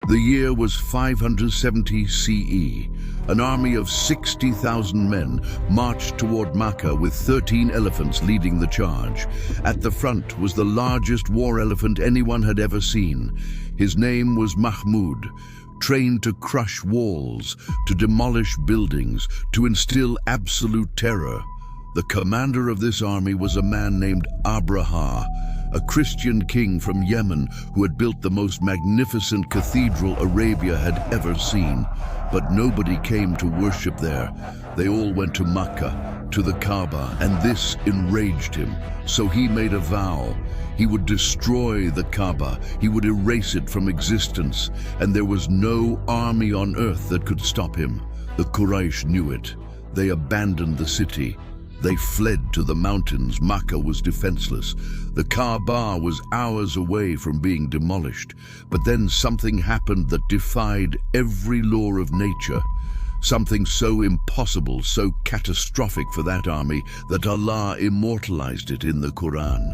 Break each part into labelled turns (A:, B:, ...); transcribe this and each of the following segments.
A: The year was 570 CE. An army of 60,000 men marched toward Makkah with 13 elephants leading the charge. At the front was the largest war elephant anyone had ever seen. His name was Mahmud, trained to crush walls, to demolish buildings, to instill absolute terror. The commander of this army was a man named Abraha, a Christian king from Yemen who had built the most magnificent cathedral Arabia had ever seen. But nobody came to worship there. They all went to Makkah, to the Kaaba, and this enraged him. So he made a vow. He would destroy the Kaaba. He would erase it from existence, and there was no army on earth that could stop him. The Quraysh knew it. They abandoned the city. They fled to the mountains. Makkah was defenseless. The Kaaba was hours away from being demolished. But then something happened that defied every law of nature. Something so impossible, so catastrophic for that army that Allah immortalized it in the Quran.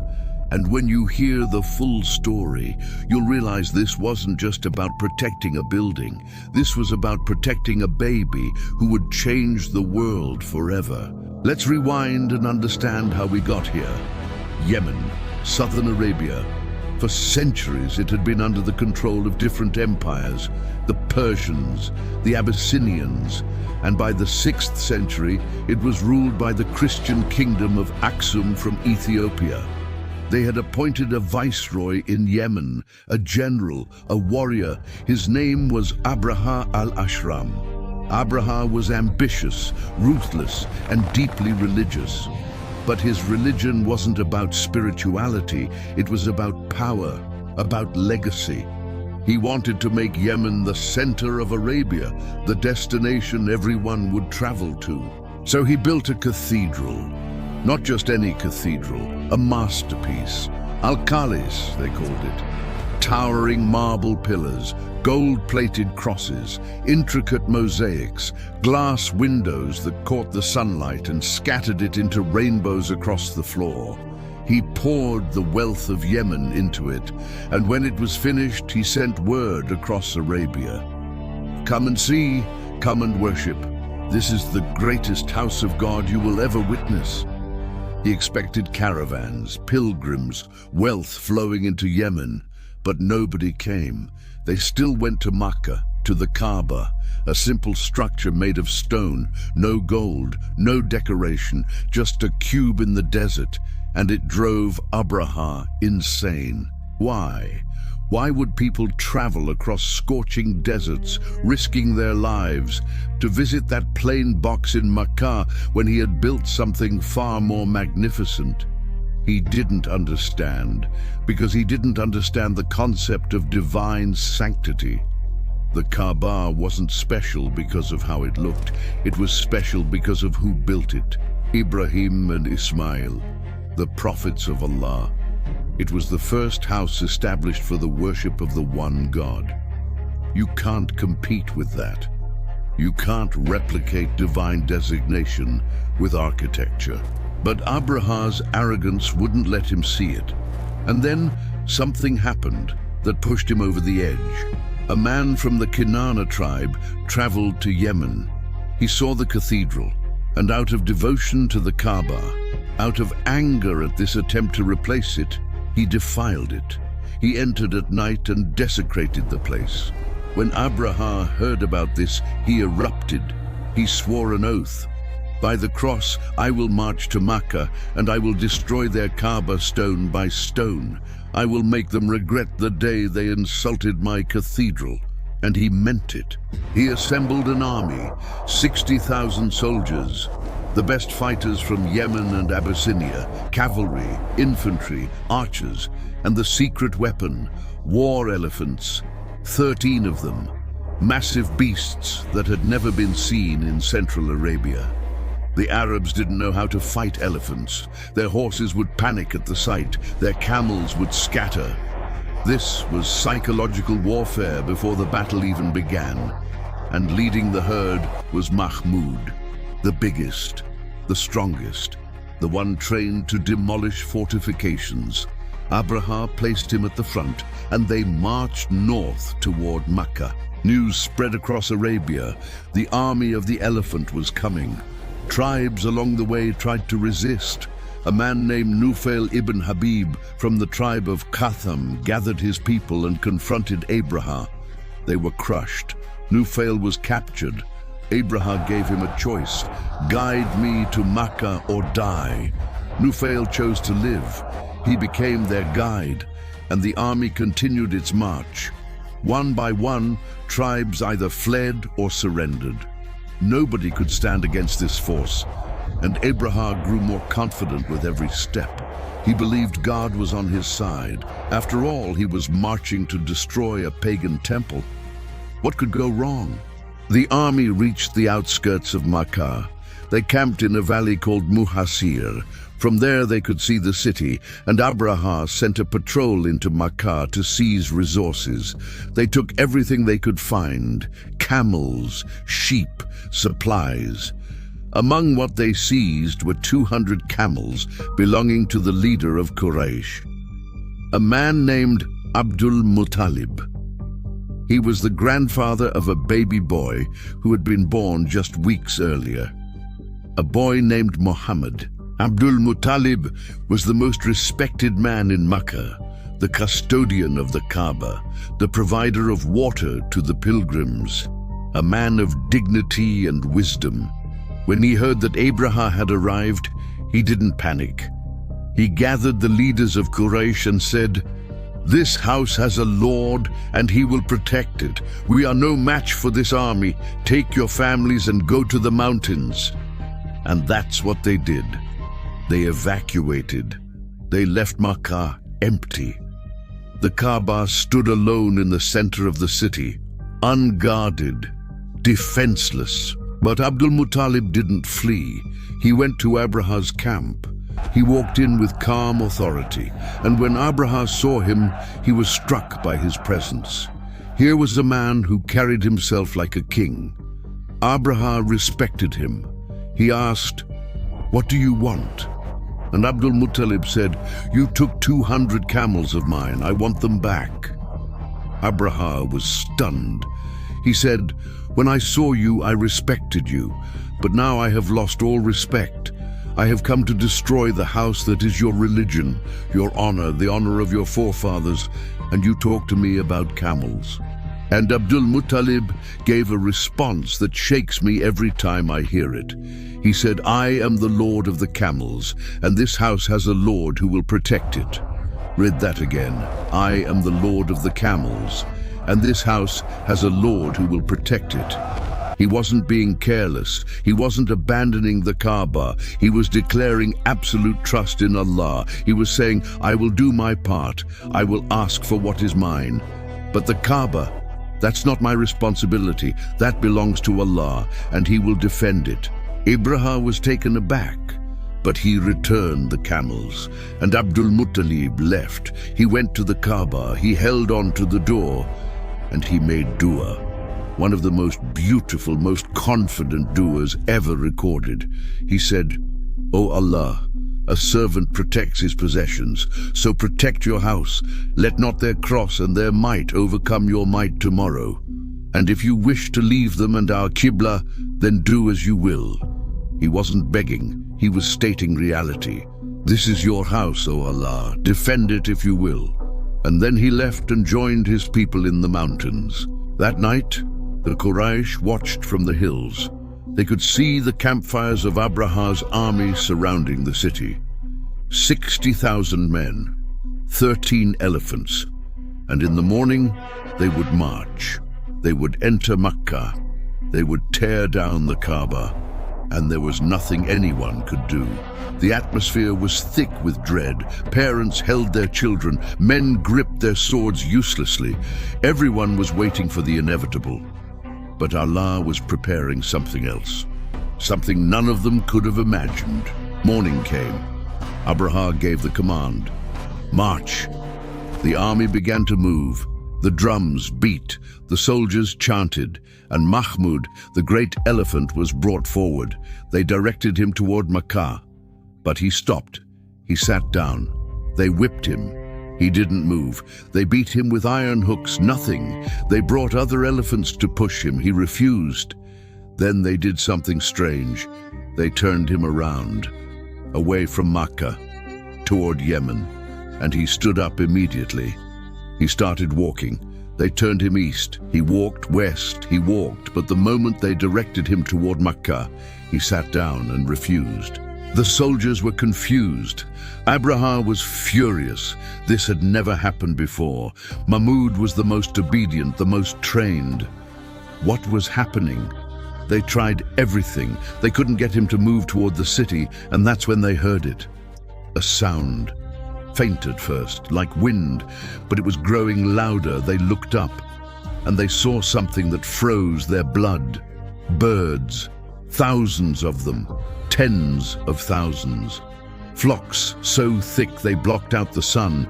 A: And when you hear the full story, you'll realize this wasn't just about protecting a building. This was about protecting a baby who would change the world forever. Let's rewind and understand how we got here. Yemen, southern Arabia. For centuries it had been under the control of different empires, the Persians, the Abyssinians, and by the 6th century it was ruled by the Christian kingdom of Aksum from Ethiopia. They had appointed a viceroy in Yemen, a general, a warrior. His name was Abraha al-Ashram. Abraha was ambitious, ruthless, and deeply religious. But his religion wasn't about spirituality, it was about power, about legacy. He wanted to make Yemen the center of Arabia, the destination everyone would travel to. So he built a cathedral. Not just any cathedral, a masterpiece. Al-Khalis, they called it. Towering marble pillars, gold-plated crosses, intricate mosaics, glass windows that caught the sunlight and scattered it into rainbows across the floor. He poured the wealth of Yemen into it, and when it was finished, he sent word across Arabia. Come and see, come and worship. This is the greatest house of God you will ever witness. He expected caravans, pilgrims, wealth flowing into Yemen, but nobody came. They still went to Makkah, to the Kaaba, a simple structure made of stone, no gold, no decoration, just a cube in the desert, and it drove Abraha insane. Why? Why would people travel across scorching deserts, risking their lives, to visit that plain box in Makkah when he had built something far more magnificent? He didn't understand, because he didn't understand the concept of divine sanctity. The Kaaba wasn't special because of how it looked. It was special because of who built it. Ibrahim and Ismail, the prophets of Allah. It was the first house established for the worship of the one God. You can't compete with that. You can't replicate divine designation with architecture. But Abraha's arrogance wouldn't let him see it. And then something happened that pushed him over the edge. A man from the Kinana tribe traveled to Yemen. He saw the cathedral, and out of devotion to the Kaaba, out of anger at this attempt to replace it, he defiled it. He entered at night and desecrated the place. When Abraha heard about this, he erupted. He swore an oath. By the cross, I will march to Makkah, and I will destroy their Kaaba stone by stone. I will make them regret the day they insulted my cathedral. And he meant it. He assembled an army, 60,000 soldiers, the best fighters from Yemen and Abyssinia, cavalry, infantry, archers, and the secret weapon, war elephants, 13 of them, massive beasts that had never been seen in Central Arabia. The Arabs didn't know how to fight elephants. Their horses would panic at the sight. Their camels would scatter. This was psychological warfare before the battle even began. And leading the herd was Mahmud, the biggest, the strongest, the one trained to demolish fortifications. Abraha placed him at the front, and they marched north toward Mecca. News spread across Arabia. The army of the elephant was coming. Tribes along the way tried to resist. A man named Nufail ibn Habib from the tribe of Qatham gathered his people and confronted Abraha. They were crushed. Nufail was captured. Abraha gave him a choice: guide me to Mecca or die. Nufail chose to live. He became their guide, and the army continued its march. One by one, tribes either fled or surrendered. Nobody could stand against this force, and Abraha grew more confident with every step. He believed God was on his side. After all, he was marching to destroy a pagan temple. What could go wrong? The army reached the outskirts of Mecca. They camped in a valley called Muhasir. From there they could see the city, and Abraha sent a patrol into Mecca to seize resources. They took everything they could find: camels, sheep, supplies. Among what they seized were 200 camels belonging to the leader of Quraysh, a man named Abdul Muttalib. He was the grandfather of a baby boy who had been born just weeks earlier, a boy named Muhammad. Abdul Muttalib was the most respected man in Mecca, the custodian of the Kaaba, the provider of water to the pilgrims, a man of dignity and wisdom. When he heard that Abraha had arrived, he didn't panic. He gathered the leaders of Quraysh and said, "This house has a lord, and he will protect it. We are no match for this army. Take your families and go to the mountains." And that's what they did. They evacuated. They left Mecca empty. The Kaaba stood alone in the center of the city, unguarded, defenseless. But Abdul Muttalib didn't flee. He went to Abraha's camp. He walked in with calm authority, and when Abraha saw him, he was struck by his presence. Here was a man who carried himself like a king. Abraha respected him. He asked, "What do you want?" And Abdul Muttalib said, "You took 200 camels of mine. I want them back." Abraha was stunned. He said, "When I saw you, I respected you, but now I have lost all respect. I have come to destroy the house that is your religion, your honor, the honor of your forefathers, and you talk to me about camels." And Abdul Muttalib gave a response that shakes me every time I hear it. He said, "I am the Lord of the camels, and this house has a Lord who will protect it." Read that again. "I am the Lord of the camels, and this house has a Lord who will protect it." He wasn't being careless. He wasn't abandoning the Kaaba. He was declaring absolute trust in Allah. He was saying, "I will do my part. I will ask for what is mine. But the Kaaba, that's not my responsibility. That belongs to Allah, and He will defend it." Abraha was taken aback, but he returned the camels, and Abdul Muttalib left. He went to the Kaaba. He held on to the door, and he made dua. One of the most beautiful, most confident duas ever recorded. He said, "O Allah, a servant protects his possessions, so protect your house. Let not their cross and their might overcome your might tomorrow. And if you wish to leave them and our Qibla, then do as you will." He wasn't begging, he was stating reality. "This is your house, O Allah, defend it if you will." And then he left and joined his people in the mountains. That night, the Quraysh watched from the hills. They could see the campfires of Abraha's army surrounding the city. 60,000 men, 13 elephants, and in the morning they would march. They would enter Mecca. They would tear down the Kaaba, and there was nothing anyone could do. The atmosphere was thick with dread. Parents held their children. Men gripped their swords uselessly. Everyone was waiting for the inevitable. But Allah was preparing something else, something none of them could have imagined. Morning came. Abraha gave the command, "March." The army began to move. The drums beat, the soldiers chanted, and Mahmud, the great elephant, was brought forward. They directed him toward Mecca, but he stopped. He sat down. They whipped him. He didn't move. They beat him with iron hooks, nothing. They brought other elephants to push him. He refused. Then they did something strange. They turned him around, away from Makkah, toward Yemen, and he stood up immediately. He started walking. They turned him east. He walked west. He walked, but the moment they directed him toward Makkah, he sat down and refused. The soldiers were confused. Abraha was furious. This had never happened before. Mahmud was the most obedient, the most trained. What was happening? They tried everything. They couldn't get him to move toward the city, and that's when they heard it. A sound. Faint at first, like wind, but it was growing louder. They looked up, and they saw something that froze their blood. Birds. Thousands of them. Tens of thousands. Flocks so thick they blocked out the sun.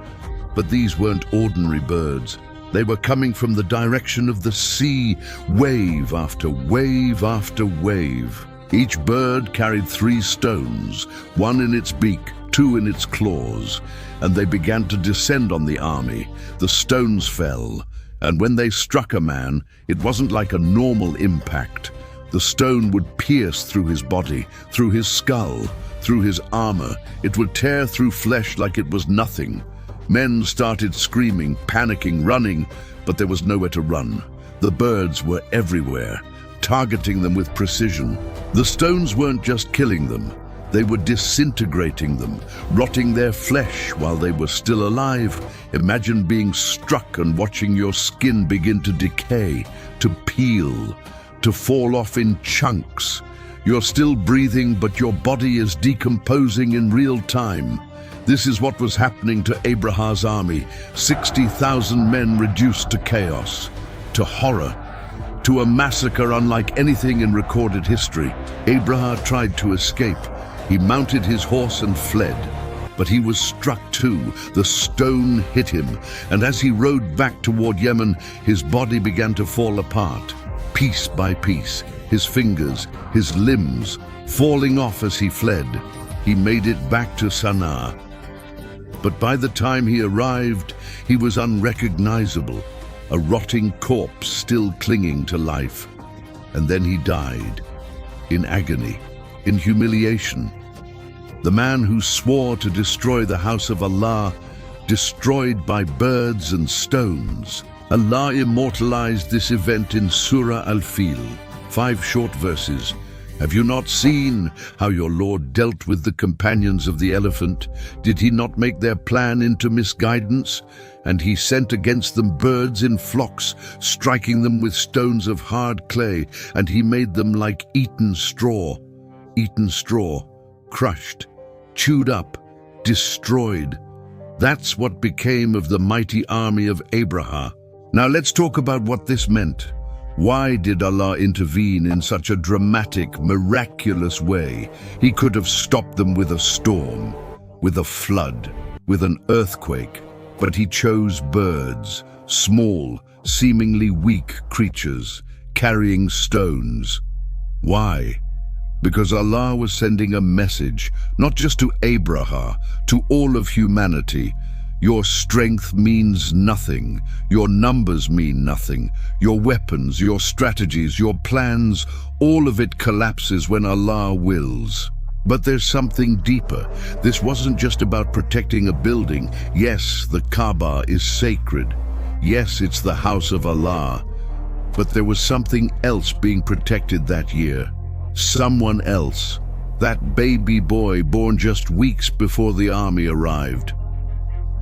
A: But these weren't ordinary birds. They were coming from the direction of the sea, wave after wave after wave. Each bird carried 3 stones, 1 in its beak, 2 in its claws, and they began to descend on the army. The stones fell, and when they struck a man, it wasn't like a normal impact. The stone would pierce through his body, through his skull, through his armor. It would tear through flesh like it was nothing. Men started screaming, panicking, running, but there was nowhere to run. The birds were everywhere, targeting them with precision. The stones weren't just killing them. They were disintegrating them, rotting their flesh while they were still alive. Imagine being struck and watching your skin begin to decay, to peel, to fall off in chunks. You're still breathing, but your body is decomposing in real time. This is what was happening to Abraha's army. 60,000 men reduced to chaos, to horror, to a massacre unlike anything in recorded history. Abraha tried to escape. He mounted his horse and fled. But he was struck too. The stone hit him, and as he rode back toward Yemen, his body began to fall apart. Piece by piece, his fingers, his limbs, falling off as he fled. He made it back to Sana'a. But by the time he arrived, he was unrecognizable, a rotting corpse still clinging to life. And then he died, in agony, in humiliation. The man who swore to destroy the house of Allah, destroyed by birds and stones. Allah immortalized this event in Surah Al-Fil, 5 short verses. Have you not seen how your Lord dealt with the companions of the elephant? Did he not make their plan into misguidance? And he sent against them birds in flocks, striking them with stones of hard clay, and he made them like eaten straw, crushed, chewed up, destroyed. That's what became of the mighty army of Abraha. Now let's talk about what this meant. Why did Allah intervene in such a dramatic, miraculous way? He could have stopped them with a storm, with a flood, with an earthquake, but he chose birds, small, seemingly weak creatures, carrying stones. Why? Because Allah was sending a message, not just to Abraha, to all of humanity. Your strength means nothing. Your numbers mean nothing. Your weapons, your strategies, your plans, all of it collapses when Allah wills. But there's something deeper. This wasn't just about protecting a building. Yes, the Kaaba is sacred. Yes, it's the house of Allah. But there was something else being protected that year. Someone else. That baby boy born just weeks before the army arrived.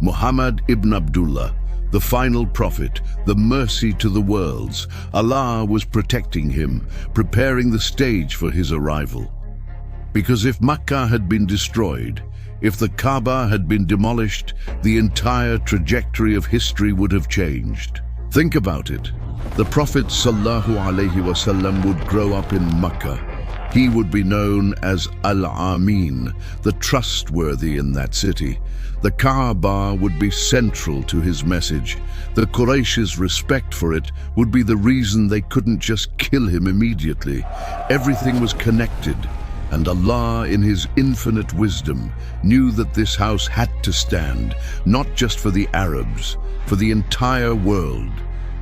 A: Muhammad ibn Abdullah, the final prophet, the mercy to the worlds. Allah was protecting him, preparing the stage for his arrival. Because if Makkah had been destroyed, if the Kaaba had been demolished, the entire trajectory of history would have changed. Think about it. The Prophet Sallallahu, alaihi wasallam would grow up in Makkah. He would be known as Al-Amin, the trustworthy in that city. The Kaaba would be central to his message. The Quraysh's respect for it would be the reason they couldn't just kill him immediately. Everything was connected, And Allah, in His infinite wisdom, knew that this house had to stand, not just for the Arabs, for the entire world.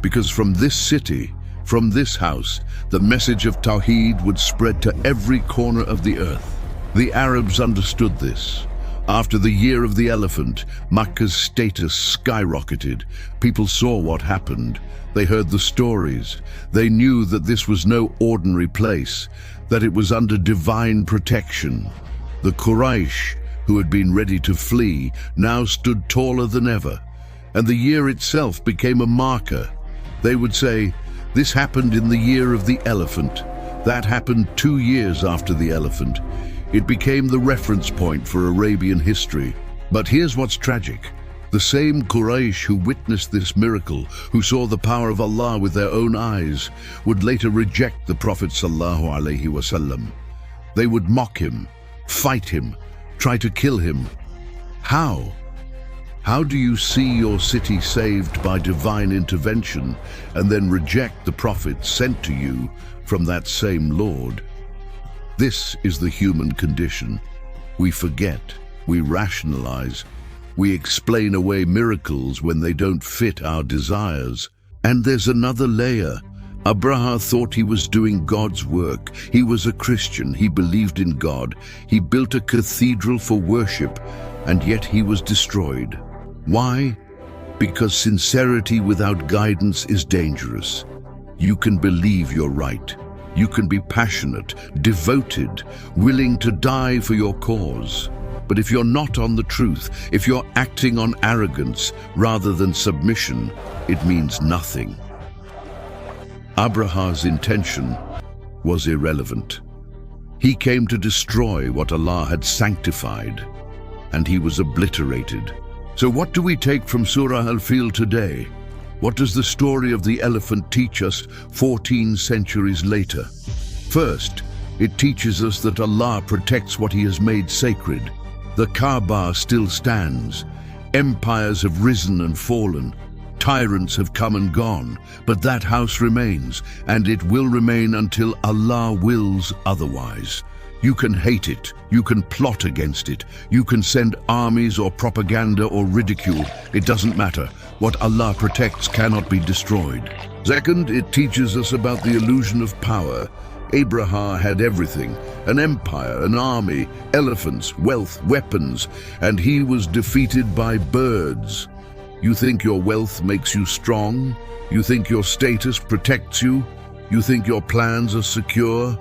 A: Because from this city, from this house, the message of Tawheed would spread to every corner of the earth. The Arabs understood this. After the year of the elephant, Makkah's status skyrocketed. People saw what happened. They heard the stories. They knew that this was no ordinary place, that it was under divine protection. The Quraysh, who had been ready to flee, now stood taller than ever. And the year itself became a marker. They would say, "This happened in the year of the elephant. That happened 2 years after the elephant." It became the reference point for Arabian history. But here's what's tragic. The same Quraysh who witnessed this miracle, who saw the power of Allah with their own eyes, would later reject the Prophet Sallallahu, alaihi, wasallam. They would mock him, fight him, try to kill him. How? How do you see your city saved by divine intervention and then reject the Prophet sent to you from that same Lord? This is the human condition. We forget, we rationalize, we explain away miracles when they don't fit our desires. And there's another layer. Abraha thought he was doing God's work. He was a Christian, he believed in God. He built a cathedral for worship, and yet he was destroyed. Why? Because sincerity without guidance is dangerous. You can believe you're right. You can be passionate, devoted, willing to die for your cause. But if you're not on the truth, if you're acting on arrogance rather than submission, it means nothing. Abraha's intention was irrelevant. He came to destroy what Allah had sanctified, and he was obliterated. So what do we take from Surah Al-Fil today? What does the story of the elephant teach us 14 centuries later? First, it teaches us that Allah protects what He has made sacred. The Kaaba still stands. Empires have risen and fallen. Tyrants have come and gone, but that house remains, and it will remain until Allah wills otherwise. You can hate it, you can plot against it, you can send armies or propaganda or ridicule. It doesn't matter. What Allah protects cannot be destroyed. Second, it teaches us about the illusion of power. Abraha had everything, an empire, an army, elephants, wealth, weapons, and he was defeated by birds. You think your wealth makes you strong? You think your status protects you? You think your plans are secure?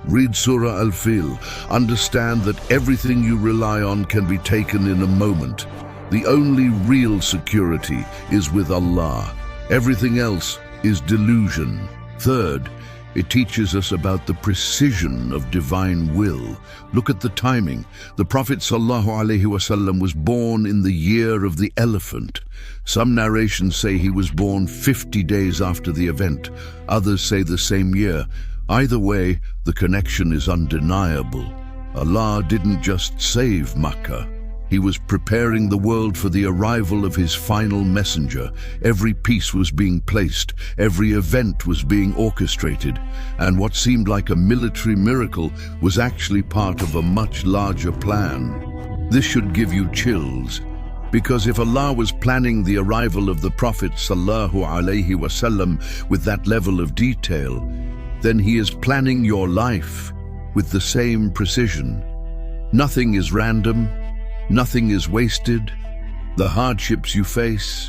A: Read Surah Al-Fil. Understand that everything you rely on can be taken in a moment. The only real security is with Allah. Everything else is delusion. Third, it teaches us about the precision of divine will. Look at the timing. The Prophet Sallallahu, alaihi, wasallam was born in the year of the elephant. Some narrations say he was born 50 days after the event. Others say the same year. Either way, the connection is undeniable. Allah didn't just save Makkah. He was preparing the world for the arrival of His final messenger. Every piece was being placed, every event was being orchestrated, and what seemed like a military miracle was actually part of a much larger plan. This should give you chills, because if Allah was planning the arrival of the Prophet Sallallahu, alaihi, wasallam with that level of detail, then He is planning your life with the same precision. Nothing is random. Nothing is wasted. The hardships you face,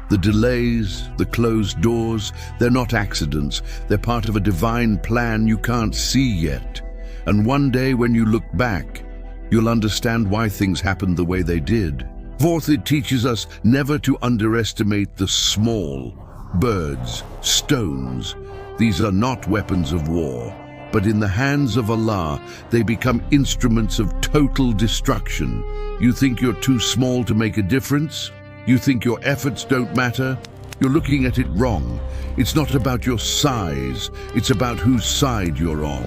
A: the delays, the closed doors, they're not accidents. They're part of a divine plan you can't see yet. And one day when you look back, you'll understand why things happened the way they did. Fourth, it teaches us never to underestimate the small. Birds, stones, these are not weapons of war. But in the hands of Allah, they become instruments of total destruction. You think you're too small to make a difference? You think your efforts don't matter? You're looking at it wrong. It's not about your size, it's about whose side you're on.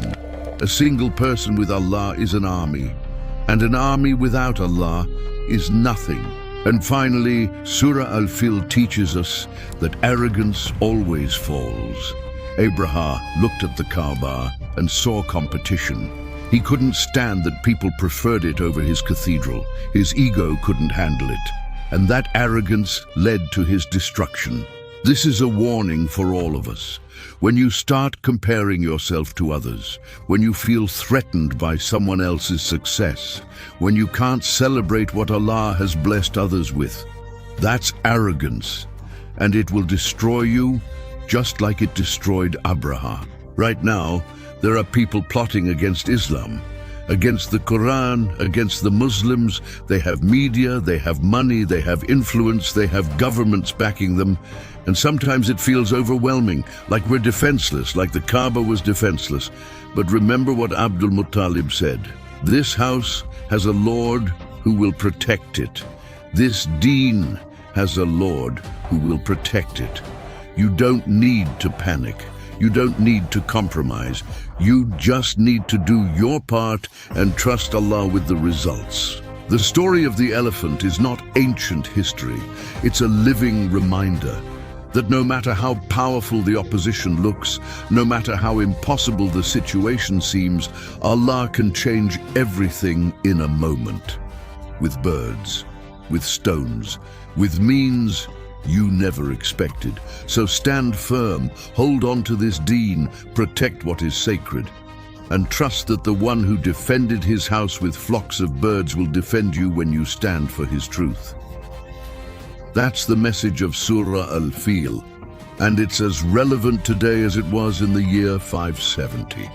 A: A single person with Allah is an army, and an army without Allah is nothing. And finally, Surah Al-Fil teaches us that arrogance always falls. Abraha looked at the Kaaba and saw competition. He couldn't stand that people preferred it over his cathedral. His ego couldn't handle it. And that arrogance led to his destruction. This is a warning for all of us. When you start comparing yourself to others, when you feel threatened by someone else's success, when you can't celebrate what Allah has blessed others with, that's arrogance, and it will destroy you just like it destroyed Abraha. Right now, there are people plotting against Islam, against the Quran, against the Muslims. They have media, they have money, they have influence, they have governments backing them. And sometimes it feels overwhelming, like we're defenseless, like the Kaaba was defenseless. But remember what Abdul Muttalib said. This house has a Lord who will protect it. This deen has a Lord who will protect it. You don't need to panic. You don't need to compromise. You just need to do your part and trust Allah with the results. The story of the elephant is not ancient history. It's a living reminder that no matter how powerful the opposition looks, no matter how impossible the situation seems, Allah can change everything in a moment. With birds, with stones, with means you never expected. So stand firm, hold on to this deen, protect what is sacred, and trust that the one who defended his house with flocks of birds will defend you when you stand for his truth. That's the message of Surah Al-Fil, and it's as relevant today as it was in the year 570.